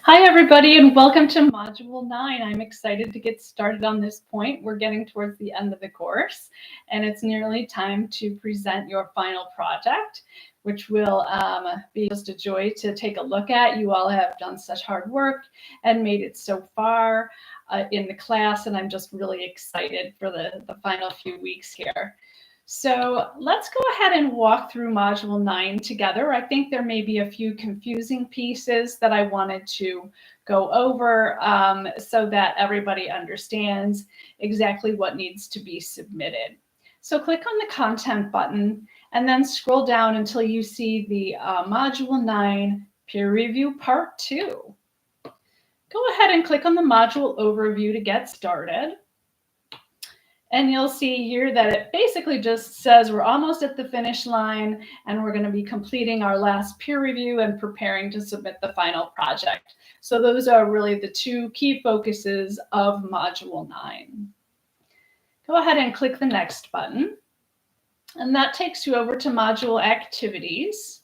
Hi, everybody, and welcome to Module 9. I'm excited to get started on this point. We're getting towards the end of the course, and it's nearly time to present your final project, which will be just a joy to take a look at. You all have done such hard work and made it so far in the class, and I'm just really excited for the final few weeks here. So let's go ahead and walk through Module 9 together. I think there may be a few confusing pieces that I wanted to go over so that everybody understands exactly what needs to be submitted. So click on the Content button and then scroll down until you see the Module 9 Peer Review Part 2. Go ahead and click on the Module Overview to get started. And you'll see here that it basically just says we're almost at the finish line and we're going to be completing our last peer review and preparing to submit the final project. So those are really the two key focuses of Module 9. Go ahead and click the Next button. And that takes you over to Module Activities.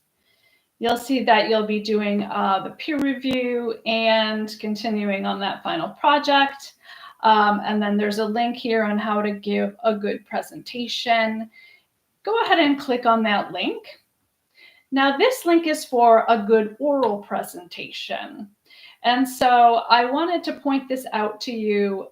You'll see that you'll be doing the peer review and continuing on that final project. And then there's a link here on how to give a good presentation. Go ahead and click on that link. Now this link is for a good oral presentation. And so I wanted to point this out to you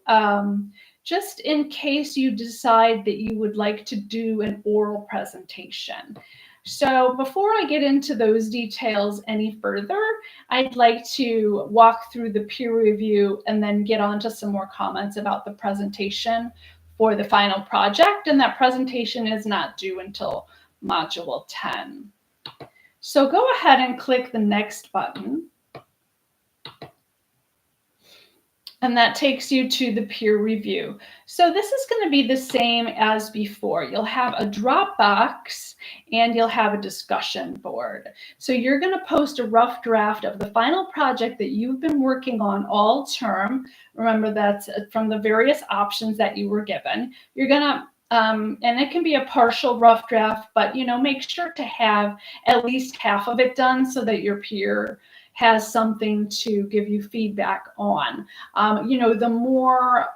just in case you decide that you would like to do an oral presentation. So before I get into those details any further, I'd like to walk through the peer review and then get on to some more comments about the presentation for the final project. And that presentation is not due until Module 10. So go ahead and click the Next button. And that takes you to the peer review. So this is going to be the same as before. You'll have a drop box and you'll have a discussion board. So you're going to post a rough draft of the final project that you've been working on all term. Remember, that's from the various options that you were given. You're going to and it can be a partial rough draft, but make sure to have at least half of it done so that your peer has something to give you feedback on. The more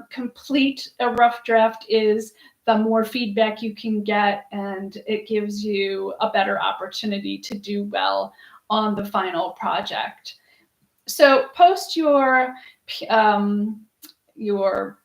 complete a rough draft is, the more feedback you can get, and it gives you a better opportunity to do well on the final project. So post your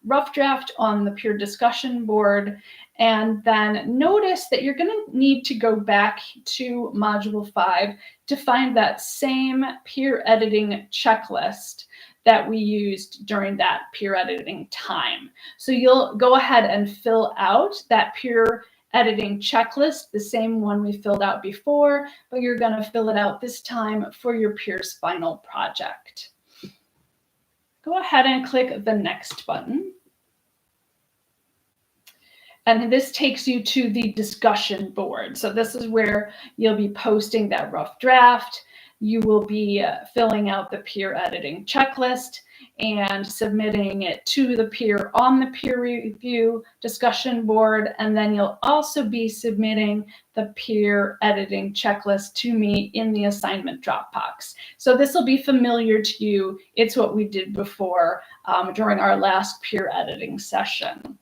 rough draft on the peer discussion board, and then notice that you're going to need to go back to Module 5 to find that same peer editing checklist that we used during that peer editing time. So you'll go ahead and fill out that peer editing checklist, the same one we filled out before, but you're going to fill it out this time for your peer's final project. Go ahead and click the Next button. And this takes you to the discussion board. So this is where you'll be posting that rough draft. You will be filling out the peer editing checklist and submitting it to the peer on the peer review discussion board. And then you'll also be submitting the peer editing checklist to me in the assignment Dropbox. So this will be familiar to you. It's what we did before during our last peer editing session.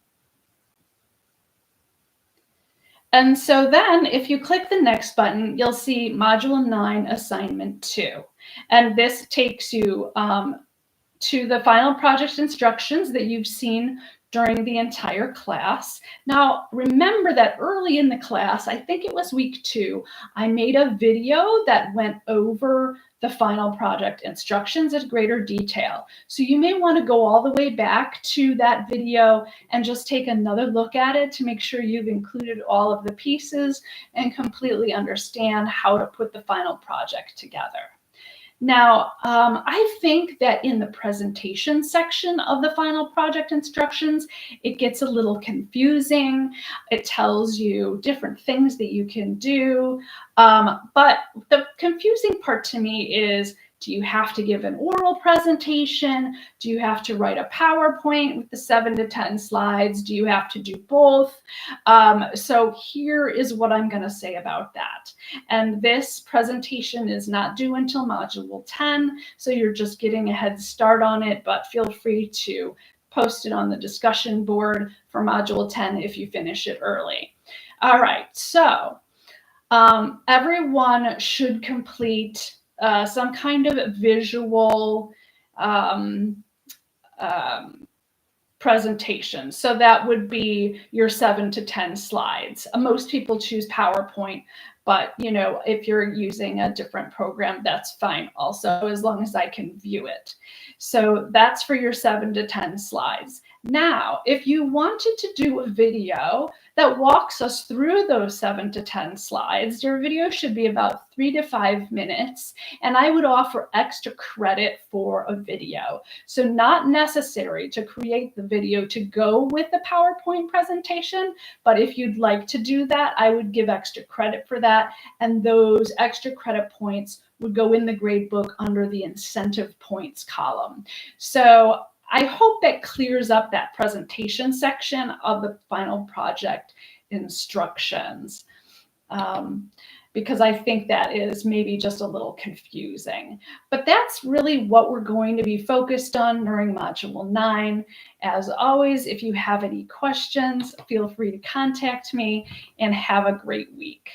And so then if you click the Next button, you'll see Module 9 Assignment 2. And this takes you to the final project instructions that you've seen during the entire class. Now, remember that early in the class, I think it was week 2, I made a video that went over the final project instructions in greater detail. So you may want to go all the way back to that video and just take another look at it to make sure you've included all of the pieces and completely understand how to put the final project together. Now, I think that in the presentation section of the final project instructions, it gets a little confusing. It tells you different things that you can do. But the confusing part to me is, Do you have to give an oral presentation? Do you have to write a PowerPoint with the 7 to 10 slides? Do you have to do both? So here is what I'm going to say about that. And this presentation is not due until Module 10, so you're just getting a head start on it, but feel free to post it on the discussion board for Module 10 if you finish it early. All right, so everyone should complete some kind of visual presentation. So that would be your 7 to 10 slides. Most people choose PowerPoint, but if you're using a different program, that's fine also, as long as I can view it. So that's for your 7 to 10 slides. Now, if you wanted to do a video that walks us through those 7 to 10 slides, your video should be about 3 to 5 minutes, and I would offer extra credit for a video. So not necessary to create the video to go with the PowerPoint presentation, but if you'd like to do that, I would give extra credit for that, and those extra credit points would go in the gradebook under the incentive points column. So I hope that clears up that presentation section of the final project instructions, because I think that is maybe just a little confusing. But that's really what we're going to be focused on during Module 9. As always, if you have any questions, feel free to contact me, and have a great week.